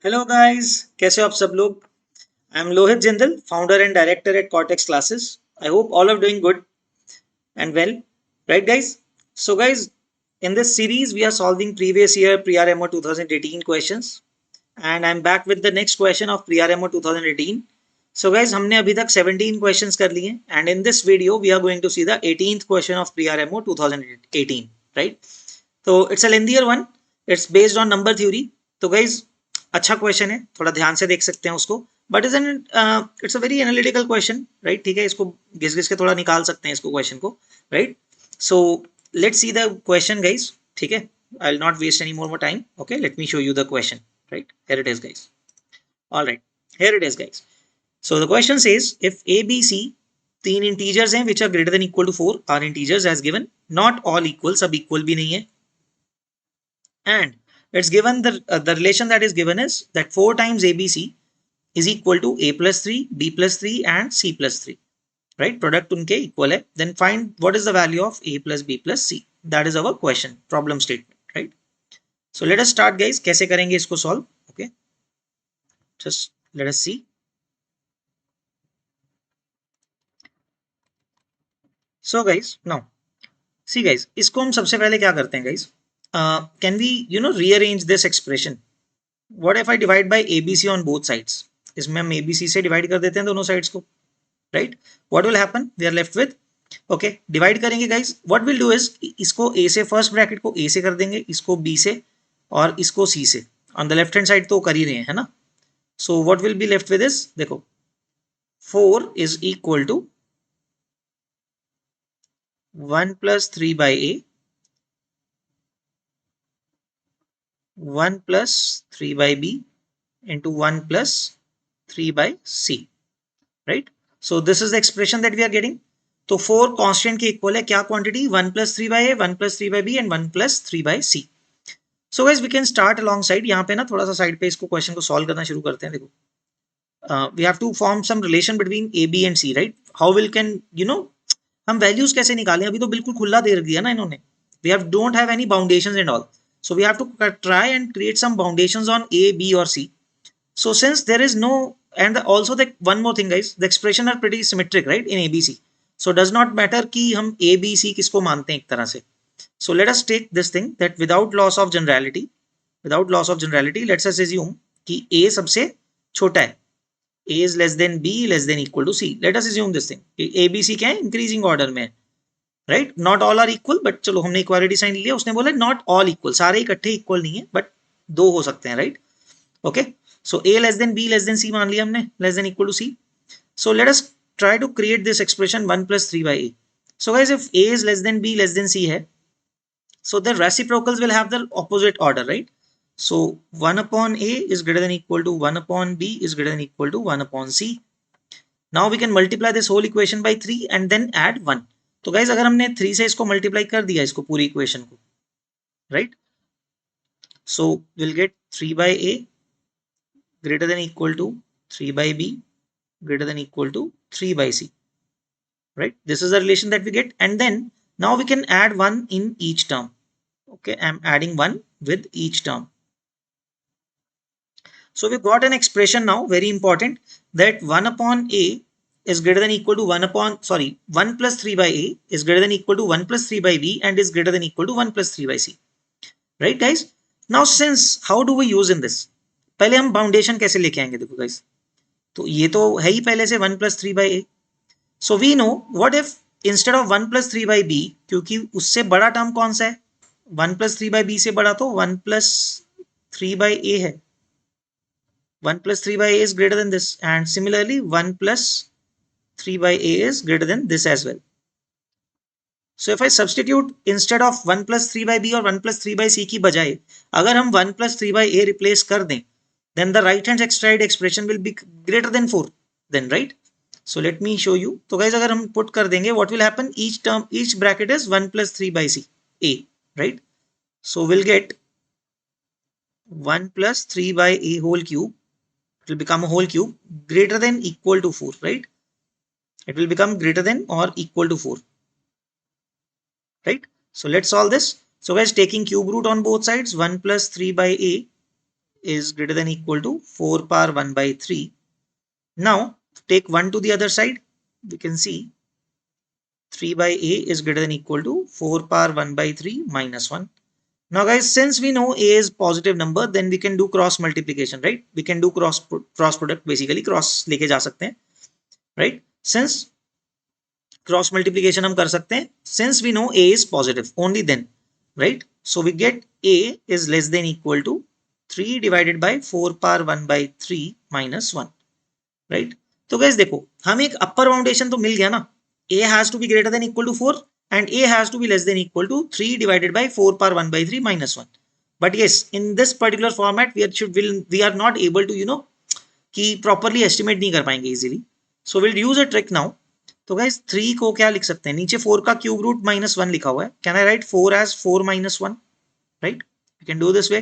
Hello guys, कैसे हो आप सब लोग। I am Lohit Jindal, founder and director at cortex classes. I hope all are doing good and well, right guys? So guys, in this series we are solving previous year pre-RMO 2018 questions and I'm back with the next question of pre-RMO 2018. So guys, हमने अभी तक 17 questions कर लिए and in this video we are going to see the 18th question of pre-RMO 2018, right? तो it's a lengthier one, it's based on number theory. तो guys अच्छा question है, थोड़ा ध्यान से देख सकते हैं उसको. But is an it's a very analytical question, right? ठीक है, इसको घिस घिस के थोड़ा निकाल सकते हैं इसको क्वेश्चन को, right? So let's see the question guys. ठीक है, I will not waste any more time. Okay, let me show you the question. Right, here it is guys. All right, here it is guys. So the question says if A B C तीन integers हैं which are greater than equal to 4 आर integers as given. Not all equal, सब equal भी नहीं है. And it's given the relation that is given is that 4 times ABC is equal to A plus 3, B plus 3 and C plus 3, right? Product unke equal hai. Then find what is the value of A plus B plus C. That is our question, problem statement, right? So let us start guys. kaise karenge isko solve? Okay, just let us see. So guys, now see guys, isko hum sabse pehle kya karte hain guys? Can we rearrange this expression? What if I divide by ABC on both sides? इसमें हम ABC से divide कर देते हैं दोनों sides को, right? What will happen? We are left with, okay, divide करेंगे guys. What will do is इसको A से, फर्स्ट ब्रैकेट को A से कर देंगे, इसको B से और इसको C से. On the left hand side तो कर ही रहे हैं, है ना? So what will be left with is, देखो 4 is equal to 1 plus 3 by A, 1 plus 3 by B into 1 plus 3 by C, right? So this is the expression that we are getting. तो 4 constant के equal है क्या quantity? 1 plus 3 by A, 1 plus 3 by B and 1 plus 3 by C. So guys we can start along side. यहाँ पे ना थोड़ा सा side पे इसको क्वेश्चन को सॉल्व करना शुरू करते हैं. देखो, we have to form some relation between A, B and C, right? How will can हम वैल्यूज कैसे निकालें? अभी तो बिल्कुल खुला दे दिया ना इन्होंने. We have don't have any foundations and all. So we have to try and create some foundations on A, B or C. So since there is no, and also the one more thing guys, the expression are pretty symmetric, right, in ABC. So does not matter कि हम A, B, C किसको मानते हैं एक तरह से. So let us take this thing that without loss of generality, let's us assume कि A सबसे छोटा है. A is less than B less than equal to C. Let us assume this thing. A, B, C क्या है? Increasing order में, right? Not all are equal, but चलो हमने equality sign लिया. उसने बोला नॉट ऑल इक्वल, सारे इकट्ठे इक्वल नहीं है, बट दो हो सकते हैं, right? Okay, so A less than B less than C मान लिया हमने, less than equal to C. So let us try to create this expression 1 plus 3 by A. So guys, if A is less than B less than C है, so the reciprocals will have the opposite order, right? So 1 upon A is greater than equal to 1 upon B is greater than equal to 1 upon C. Now we can multiply this whole equation by 3 and then add 1. तो guys अगर हमने 3 से इसको multiply कर दिया इसको पूरी equation को, right? So we'll get 3 by A greater than equal to 3 by B greater than equal to 3 by C, right? This is the relation that we get, and then now we can add 1 in each term. Okay, I'm adding 1 with each term. So we've got an expression now, very important, that 1 upon A is greater than equal to 1 plus 3 by A is greater than equal to 1 plus 3 by B and is greater than equal to 1 plus 3 by C, right guys? Now since, how do we use in this? पहले हम बाउंडेशन कैसे लेके आएंगे? देखो guys, तो ये तो है ही पहले से 1 plus 3 by A. So we know what if instead of 1 plus 3 by B, क्योंकि उससे बड़ा टर्म कौन सा है? 1 plus 3 by B से बड़ा तो 1 plus 3 by A है. 1 plus 3 by A is greater than this, and similarly 1 plus 3 by A is greater than this as well. So if I substitute instead of 1 plus 3 by B or 1 plus 3 by C की बजाय अगर हम 1 plus 3 by A replace कर दें, then the right hand side expression will be greater than 4 then, right? So let me show you. तो guys अगर हम put कर देंगे, what will happen? Each term, each bracket is 1 plus 3 by C, A, right? So we'll get 1 plus 3 by A whole cube. It will become a whole cube greater than equal to 4, right? It will become greater than or equal to 4, right? So let's solve this. So guys, taking cube root on both sides, 1 plus 3 by A is greater than equal to 4 power 1 by 3. Now take 1 to the other side. We can see 3 by a is greater than equal to 4 power 1 by 3 minus 1. Now guys, since we know a is positive number, then we can do cross multiplication, right? We can do cross product, basically cross लेके जा सकते हैं, right? Since cross multiplication हम कर सकते हैं, since we know a is positive, only then, right? So we get a is less than equal to 3 divided by 4 power 1 by 3 minus 1, right? तो guys देखो, हम एक upper foundation तो मिल गया ना, a has to be greater than equal to 4 and a has to be less than equal to 3 divided by 4 power 1 by 3 minus 1. But yes, in this particular format we are not able to कि properly estimate नहीं कर पाएंगे easily. So we'll use a trick now. तो guys 3 को क्या लिख सकते हैं, नीचे 4 का क्यूब रूट माइनस 1 लिखा हुआ है. Can I write 4 as 4 minus 1, right? You can do this way.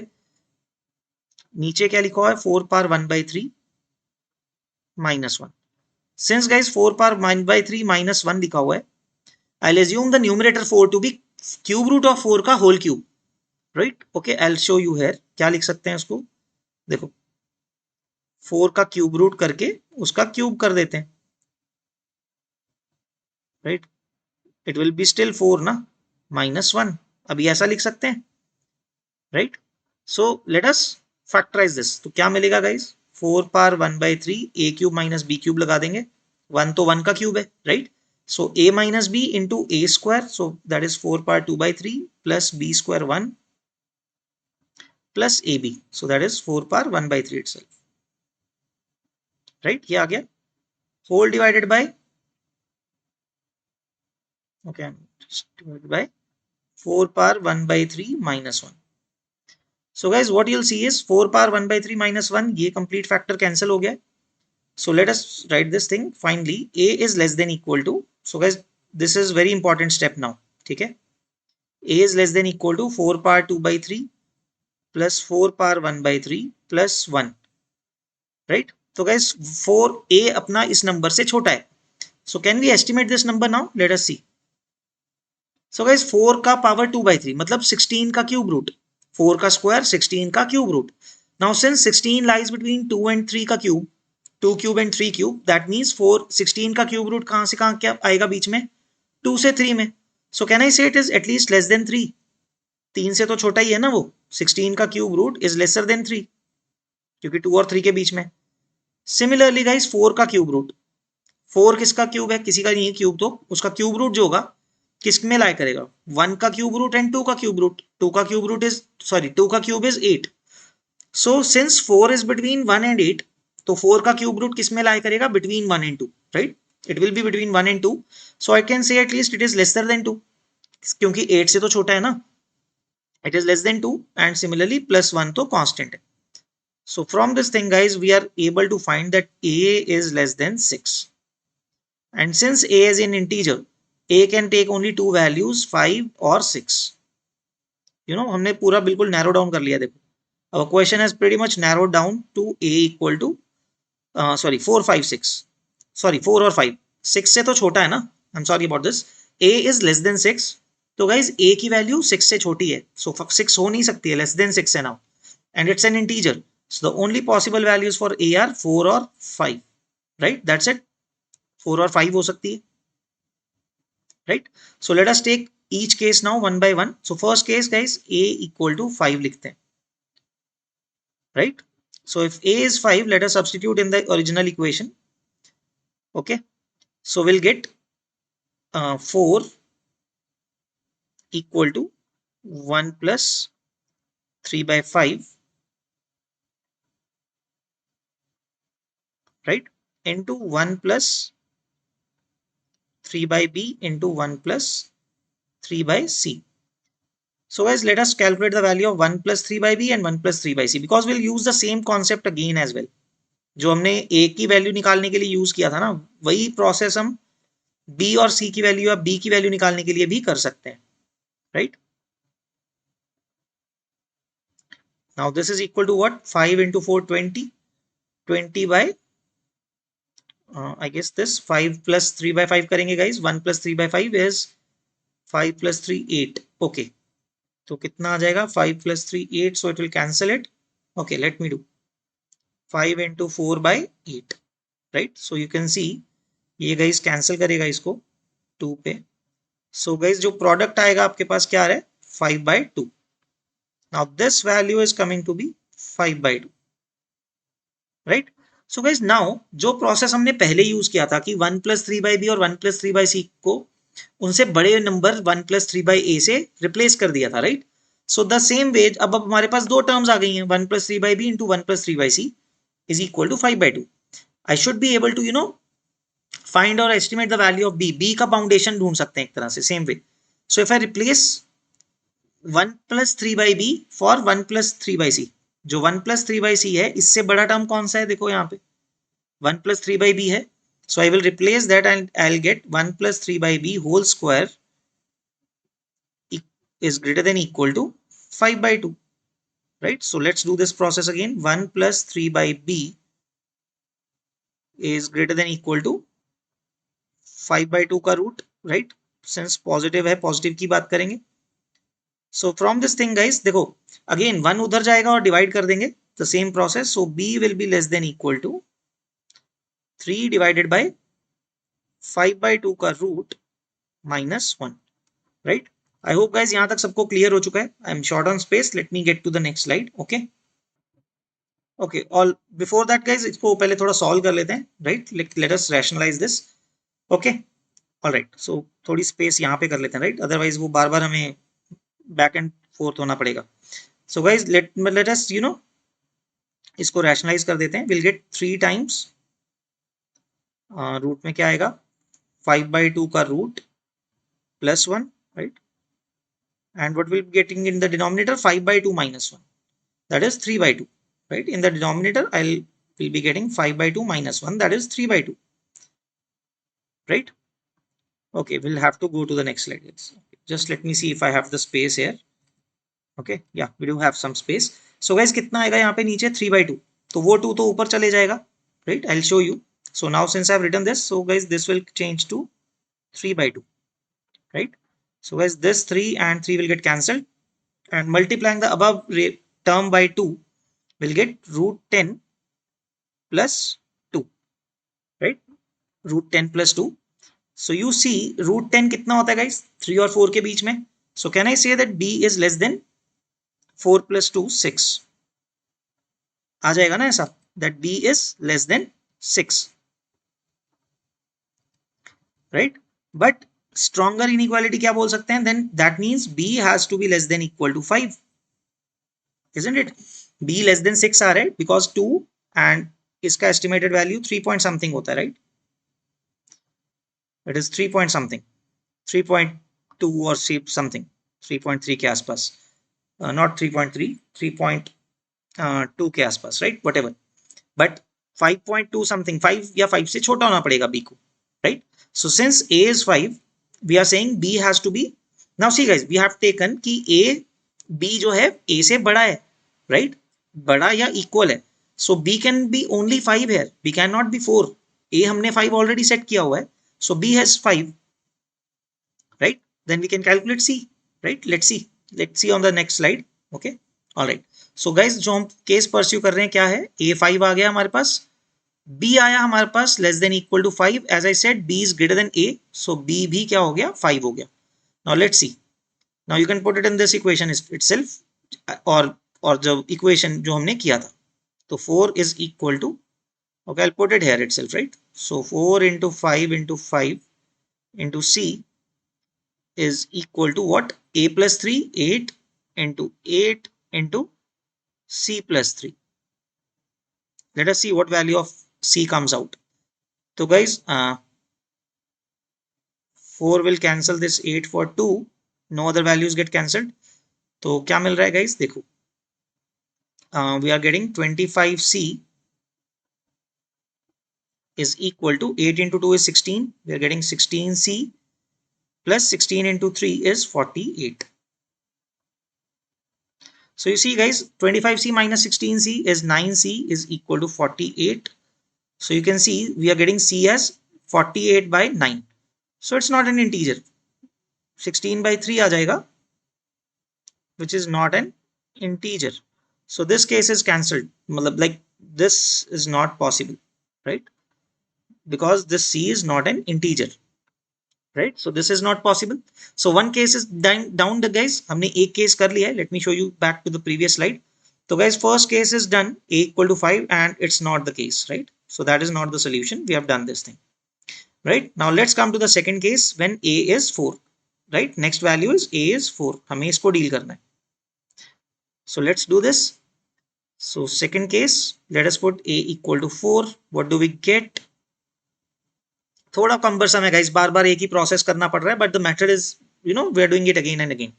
नीचे क्या लिखा हुआ है, 4 power 1 by 3 minus 1. Since guys 4 power 1 by 3 minus 1 लिखा हुआ है, I'll assume the numerator 4 to be cube root of 4 का whole cube, right? Okay, I'll show you here. क्या लिख सकते हैं उसको, देखो 4 का क्यूब रूट करके उसका क्यूब कर देते हैं, right? It will be still 4 ना, माइनस 1. अभी ऐसा लिख सकते हैं, right? So let us factorize this. तो क्या मिलेगा guys, 4 power 1 by 3 a cube minus B cube लगा देंगे. 1 तो 1 का क्यूब है, right? So a minus B into a square, so that is 4 power 2 by 3 plus b square 1 plus ab, so that is 4 power 1 by 3 itself, राइट? ये आ गया. Whole divided by, okay, divided by 4 power 1 by 3 minus 1. So guys, what you'll see is 4 power 1 by 3 minus 1, ये complete factor cancel हो गया. So let us write this thing. Finally, a is less than equal to, so guys, this is very important step now, ठीक है? a is less than equal to 4 power 2 by 3 plus 4 power 1 by 3 plus 1, right? तो guys 4a अपना इस number से छोटा है. So can we estimate this number now? Let us see. So guys 4 का power 2 by 3 मतलब 16 का क्यूब रूट, 4 का स्क्वायर 16 का cube root. Now since 16 lies between 2 and 3 का cube, 2 cube and 3 cube, that means 16 का क्यूब रूट कहां से कहां क्या आएगा बीच में, 2 से 3 में. सो कैन आई से it is at least less than 3. 3 से तो छोटा ही है ना वो. 16 का cube root is lesser than 3 क्योंकि 2 और 3 के बीच में. सिमिलरली गाइस 4 का क्यूब रूट, 4 किसका क्यूब है, किसी का नहीं है क्यूब, तो उसका क्यूब रूट जो होगा किस में लाई करेगा, 1 का क्यूब रूट एंड 2 का क्यूब रूट. 2 का क्यूब रूट इज, सॉरी 2 का cube is 8. So since 4 is between 1 and 8, तो 4 का क्यूब रूट किस में लाई करेगा, between 1 and 2, right? It will be between 1 and 2. So I can say at least it is lesser than 2 क्योंकि 8 से तो छोटा है ना. इट इज less than 2 and similarly plus 1 तो कांस्टेंट है. So from this thing guys we are able to find that a is less than 6. And since a is an integer, a can take only two values 5 और 6. हमने पूरा बिल्कुल narrow down कर लिया. देखो our question has pretty much narrowed down to a equal to 4 5 6, sorry 4 और 5, 6 से तो छोटा है ना. I'm sorry about this. a is less than 6. तो guys a की वैल्यू 6 से छोटी है, so 6 हो नहीं सकती है, less than 6 है now, and it's an integer. So the only possible values for a are 4 और 5, right? That's it. 4 और 5 हो सकती है, right? So let us take each case now one by one. So first case guys, a equal to 5 लिखते हैं, right? So if a is 5, let us substitute in the original equation. Okay, so we'll get 4 equal to 1 plus 3 by 5, right, into 1 plus 3 by b into 1 plus 3 by c. So guys, let us calculate the value of 1 plus 3 by b and 1 plus 3 by c, because we'll use the same concept again as well. जो हमने a की value निकालने के लिए use किया था ना, वही प्रोसेस हम b और c की वैल्यू या b की वैल्यू निकालने के लिए भी कर सकते हैं, right? Now this is equal to what, 5 into 4 20, 20 by I guess this 5 plus 3 by 5 करेंगे guys. 1 plus 3 by 5 is 5 plus 3 8. Okay, तो कितना आ जाएगा, 5 plus 3 8, so it will cancel it. Okay, let me do 5 into 4 by 8, right? So you can see ये guys cancel करेगा इसको 2 पे. So guys जो product आएगा आपके पास क्या आ रहा है 5/2. Now this value is coming to be 5/2, right? So guys now जो प्रोसेस हमने पहले यूज किया था कि 1 + 3/b और 1 + 3/c को उनसे बड़े नंबर 1 + 3/a से रिप्लेस कर दिया था, right? So the same way अब हमारे पास दो टर्म्स आ गई हैं 1 + 3/b into 1 + 3/c is equal to 5/2. I should be able to find or estimate the value of b का फाउंडेशन ढूंढ सकते हैं एक तरह से same way. So if I replace 1 + 3/b for 1 + 3/c, जो 1 + 3/c है इससे बड़ा टर्म कौन सा है देखो यहाँ पे 1 + 3/b है. So I will replace that and I'll get 1 + 3/b whole square is greater than equal to 5/2, right? So let's do this process again. 1 + 3/b is greater than equal to 5/2 का root, right? Since positive है positive की बात करेंगे. So from this thing guys देखो again 1 उधर जाएगा और divide कर देंगे the same process. So b will be less than equal to 3 divided by 5/2 का root -1, right? I hope guys यहाँ तक सबको क्लियर हो चुका है. I am short on space. Let me get to the next slide. Okay. Okay. All before that guys इसको पहले थोड़ा सॉल्व कर लेते हैं, right? Let us rationalize this. Okay. All right. So थोड़ी स्पेस यहाँ पे कर लेते हैं, right? Otherwise वो बार बार हमें बैक एंड फोर्थ होना पड़ेगा. So guys let us इसको रैशनलाइज कर देते हैं. We'll get 3 times रूट में क्या आएगा 5/2 का root +1, right? And what we'll be getting in the denominator 5/2 minus 1, that is 3/2, right? In the denominator will be getting 5/2 minus 1, that is 3/2, right? Okay, we'll have to go to the next slide. Just let me see if I have the space here. Okay, yeah, we do have some space. So guys कितना आएगा यहाँ पे नीचे 3/2, तो वो 2 तो ऊपर चले जाएगा, right? I'll show you. So now since I've written this, so guys this will change to 3/2, right? So guys this 3 and 3 will get cancelled, and multiplying the above term by 2 will get √10 plus 2, right? √10 plus 2. So you see √10 कितना होता है guys 3 और 4 के बीच में. So can I say that b is less than 4 plus 2 6? आ जाएगा ना ऐसा that b is less than 6, right? But stronger inequality क्या बोल सकते हैं, then that means b has to be less than equal to 5, isn't it? b less than 6 आ रहा है because 2 and इसका estimated value 3 point something होता है, right? It is 3 point something, 3.2 or something, 3.3 के आसपास, not 3.3, 3.2 के आसपास, right? Whatever, but 5.2 something, 5 या 5 से छोटा होना पड़ेगा b को, right? So since a is 5, we are saying b has to be, now see guys we have taken कि b जो है a से बड़ा है, right? बड़ा या equal है. So b can be only 5 here, b cannot be 4. a हमने 5 already set किया हुआ है, so b has 5, right? Then we can calculate c, right? Let's see on the next slide. Okay, all right. So guys जो हम case pursue कर रहे हैं क्या है, a5 आ गया हमारे पास, b आया हमारे पास less than equal to 5. As I said b is greater than a, so b भी क्या हो गया 5 हो गया. Now let's see, now you can put it in this equation itself, और जो इक्वेशन जो हमने किया था, तो 4 is equal to, okay, I'll put it here itself, right? So 4 into 5 into 5 into c is equal to what? A plus 3, 8 into 8 into c plus 3. Let us see what value of c comes out. So guys 4 will cancel this 8 for 2, no other values get cancelled. तो क्या मिल रहा है guys देखो, we are getting 25c is equal to 8 into 2 is 16, we are getting 16c plus 16 into 3 is 48. So you see guys 25c minus 16c is 9c is equal to 48. So you can see we are getting c as 48 by 9. So it's not an integer, 16 by 3 आ जाएगा, which is not an integer. So this case is cancelled. Like this is not possible, right? Because this c is not an integer, right? So this is not possible. So one case is down the guys. हमने एक case कर लिया है. Let me show you back to the previous slide. So guys, first case is done, a equal to 5, and it's not the case, right? So that is not the solution. We have done this thing, right? Now let's come to the second case when a is 4, right? Next value is a is 4. हमें इसको deal करना है. So let's do this. So second case, let us put a equal to 4. What do we get? थोड़ा cumbersome है guys, बार बार एक ही process करना पड़ रहा है, but the method is, we are doing it again and again.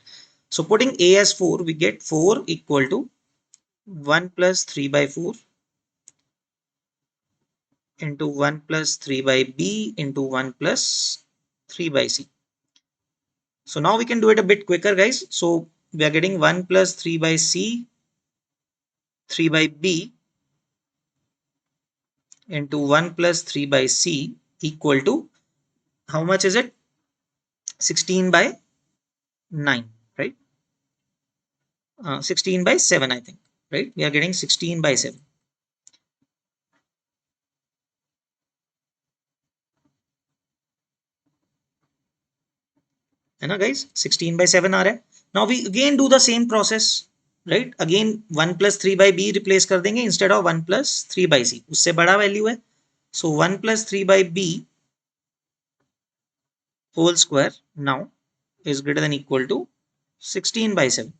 So putting a as 4, we get 4 equal to 1 plus 3 by 4 into 1 plus 3 by b into 1 plus 3 by c. So now we can do it a bit quicker guys. So we are getting 1 plus 3 by c, 3 by b into 1 plus 3 by c equal to, how much is it? 16 by 9, right? 16 by 7, I think, right? We are getting 16 by 7. है ना guys, 16 by 7 आ रहा है. Now we again do the same process, right? Again 1 plus 3 by b replace कर देंगे instead of 1 plus 3 by c. उससे बड़ा value है. So 1 plus 3 by b whole square now is greater than equal to 16 by 7.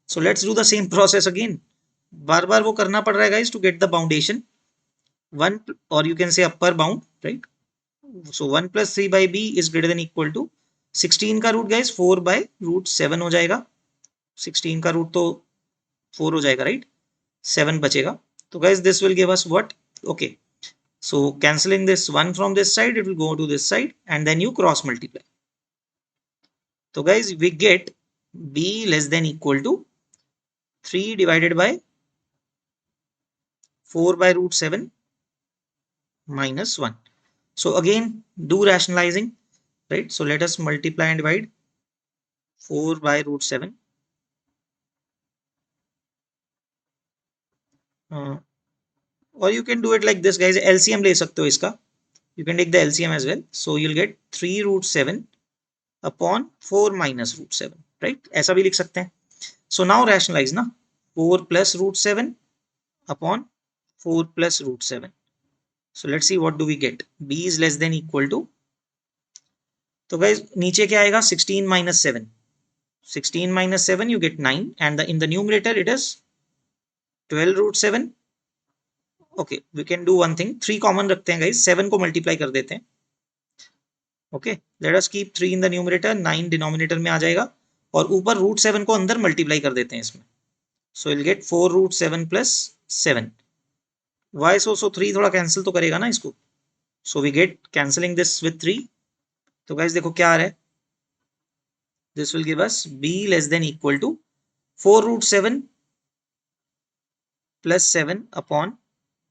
So let's do the same process again. बार बार वो करना पड़ रहा है guys to get the foundation. 1, or you can say upper bound, right? So 1 plus 3 by b is greater than equal to 16 का root guys 4 by root 7 हो जाएगा. 16 का root तो 4 हो जाएगा, right? 7 बचेगा. तो guys this will give us what? Okay, so cancelling this 1 from this side, it will go to this side, and then you cross multiply. So guys we get b less than equal to 3 divided by 4 by root 7 minus 1. So again do rationalizing, right? So let us multiply and divide 4 by root 7. Or you can do it like this guys, LCM ले सकते हो इसका. You can take the LCM as well. So you'll get 3 root 7 upon 4 minus root 7, right? ऐसा भी लिख सकते हैं. So now rationalize ना, 4 plus root 7 upon 4 plus root 7. So let's see what do we get. B is less than equal to, तो guys नीचे क्या आएगा? 16 minus 7. 16 minus 7 you get 9, and in the numerator it is 12 root 7. Okay, we can do one thing, 3 common रखते हैं guys, 7 को multiply कर देते हैं. Okay, let us keep 3 in the numerator, 9 denominator में आ जाएगा, और ऊपर root 7 को अंदर multiply कर देते हैं इसमें. So we'll get 4 root 7 plus 7. Why so 3 थोड़ा cancel तो करेगा ना इसको. So we get cancelling this with 3. तो guys देखो क्या आ रहा है. This will give us b less than equal to 4 root 7 plus 7 upon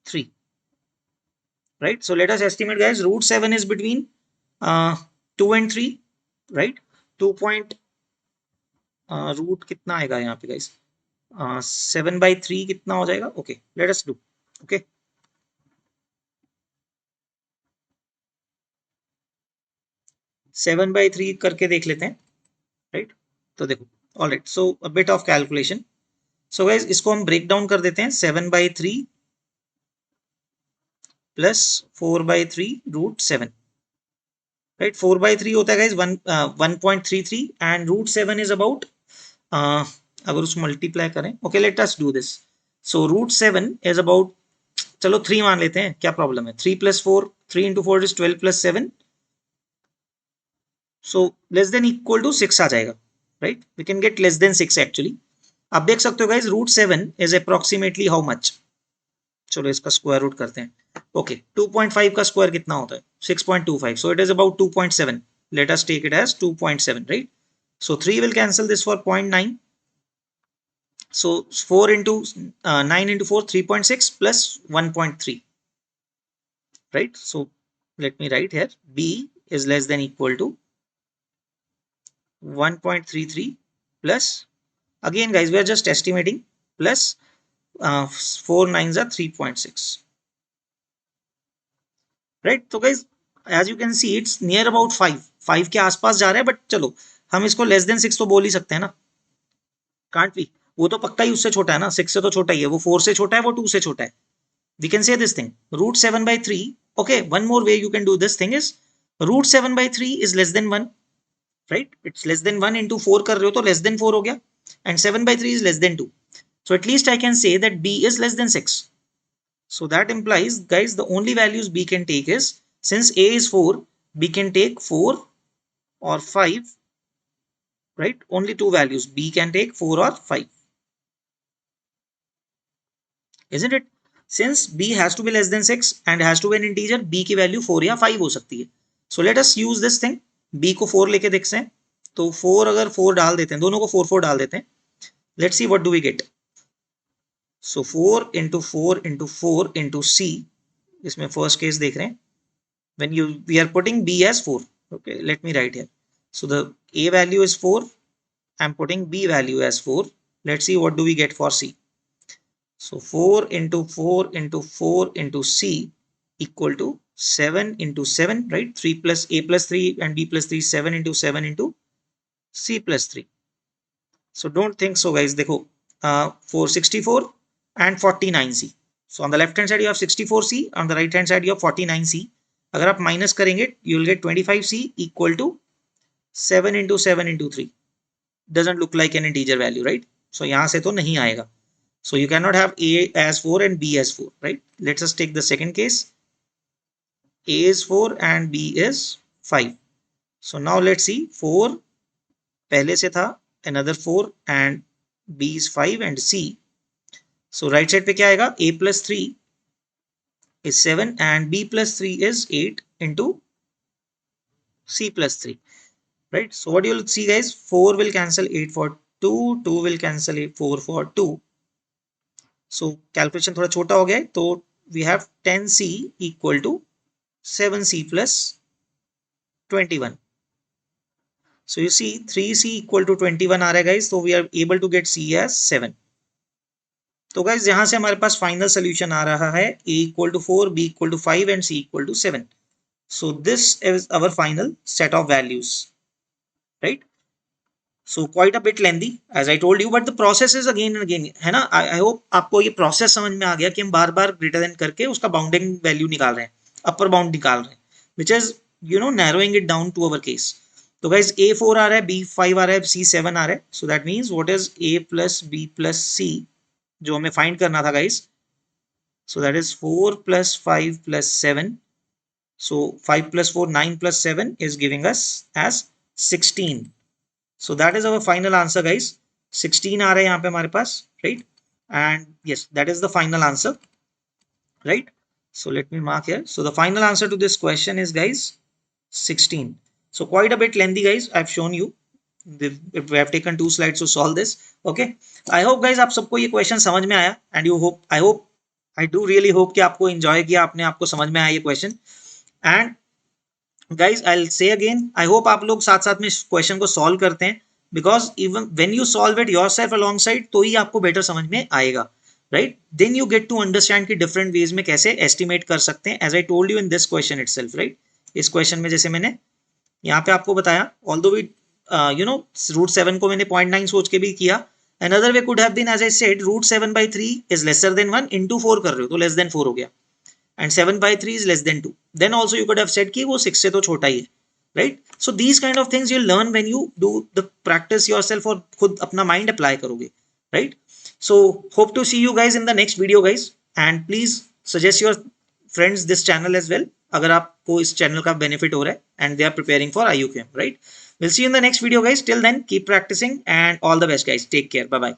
3, right? So let us estimate guys, root 7 is between 2 and 3, right? 2 point root कितना आएगा यहाँ पे guys, 7 by 3 कितना हो जाएगा. Okay, let us do. Okay, seven by 3 करके देख लेते हैं, राइट? तो देखो, all right, so a bit of calculation. So guys इसको हम ब्रेक डाउन कर देते हैं. 7 by 3 plus 4 by 3 root 7, right? 4 by 3 होता है guys 1.33, and root 7 is about, अगर उसको मल्टीप्लाई करें, okay let us do this. So root 7 is about, चलो 3 मान लेते हैं, क्या प्रॉब्लम है? 3 plus 4, 3 into 4 is 12 plus 7. So less than equal to 6 आ जाएगा, right? We can get less than 6 actually. आप देख सकते हो guys, root 7 is approximately how much? चलो इसका स्क्वायर रूट करते हैं. ओके, 2.5 का स्क्वायर कितना होता है? 6.25. So it is about 2.7. Let us take it as 2.7, right? So 3 will cancel this for 0.9. So 4 into 9 into 4, 3.6 plus 1.3, right? So let me write here, b is less than equal to 1.33 plus, again guys we are just estimating, plus 4 9s are 3.6, right. तो guys as you can see it's near about 5 के आसपास जा रहा है, but चलो हम इसको less than 6 तो बोल ही सकते हैं ना, कांट वी? वो तो पक्का ही उससे छोटा है ना, 6 से तो छोटा ही है, वो 4 से छोटा है, वो 2 से छोटा है। We can say this thing, root 7 by 3. Okay, one more way you can do this thing is root 7 by 3 is less than 1, right? It's less than 1 into 4 कर रहे हो तो less than 4 हो गया, and 7 by 3 is less than 2. So at least I can say that b is less than 6. So that implies, guys, the only values b can take is, since a is 4, b can take 4 or 5, right? Only two values, b can take 4 or 5, isn't it? Since b has to be less than 6 and has to be an integer, b की value 4 या 5 हो सकती है. So let us use this thing. b को 4 लेके देखते हैं, तो 4 अगर 4 डाल देते हैं, दोनों को 4 4 डाल देते हैं. Let's see what do we get. So 4 into 4 into 4 into c, इसमें first case देख रहे हैं. When we are putting b as 4. Okay, let me write here. So the a value is 4. I'm putting b value as 4. Let's see what do we get for c. So 4 into 4 into 4 into c equal to 7 into 7, right? 3 plus a plus 3 and b plus 3, 7 into 7 into c plus 3. So don't think so, guys. देखो 464 and 49c. So on the left hand side you have 64c, on the right hand side you have 49c. अगर आप minus करेंगे you will get 25c equal to 7 into 7 into 3. Doesn't look like an integer value, right? So यहाँ से तो नहीं आएगा. So you cannot have a as 4 and b as 4, right? Let's just take the second case. A is 4 and b is 5. So now let's see, 4 पहले से था, another 4 and b is 5 and c. So right side पे क्या आएगा? a plus 3 is 7 and b plus 3 is 8 into c plus 3, right? So what you'll see, guys, 4 will cancel 8 for 2, 2 will cancel 4 for 2. So calculation थोड़ा छोटा हो गया है, तो we have 10c equal to 7c plus 21. So you see 3c equal to 21 आ रहा है, guys, so we are able to get c as 7. तो guys यहाँ से हमारे पास फाइनल सोल्यूशन आ रहा है a equal to 4, b equal to 5 and c equal to 7. So this is our final set of values, right? So quite a bit lengthy, as I told you, but the process is again and again, है ना? I hope आपको ये process समझ में आ गया कि हम बार बार greater than करके उसका bounding value निकाल रहे हैं, upper bound निकाल रहे हैं, which is, you know, narrowing it down to our case. तो guys a 4 आ रहा है, b 5 आ रहा है, c 7 आ रहा है. So that means what is a plus b plus c जो हमें find करना था, guys. So that is 4 plus 5 plus 7. So 5 plus 4, 9 plus 7 is giving us as 16. So that is our final answer, guys. 16 आ रहा है यहाँ पे हमारे पास, right? And yes, that is the final answer, right? So let me mark here. So the final answer to this question is, guys, 16. So quite a bit lengthy, guys. I've shown you. We have taken 2 slides to solve this. Okay. I hope, guys, आप सबको ये question समझ में आया, and I do really hope कि आपको enjoy किया, आपने आपको समझ में आया ये question. And guys, I'll say again, I hope आप लोग साथ साथ में क्वेश्चन को सॉल्व करते हैं, because even when you solve it yourself alongside तो ही आपको बेटर समझ में आएगा, right? Then you get to understand कि different ways में कैसे estimate कर सकते हैं, as I told you in this question itself, right? इस क्वेश्चन में जैसे मैंने यहाँ पे आपको बताया, although we you know root 7 को मैंने 0.9 सोच के भी किया, another way could have been, as I said, root 7 by 3 is lesser than 1 into 4 कर रहे हो तो less than 4 हो गया, and 7 by 3 is less than 2. Then also you could have said कि वो 6 से तो छोटा ही है, right? So these kind of things you'll learn when you do the practice yourself और खुद अपना mind apply करोगे, right? So hope to see you guys in the next video, guys, and please suggest your friends this channel as well अगर आपको इस channel का benefit हो रहा है and they are preparing for IUQM, right? We'll see you in the next video, guys. Till then, keep practicing and all the best, guys. Take care. Bye bye.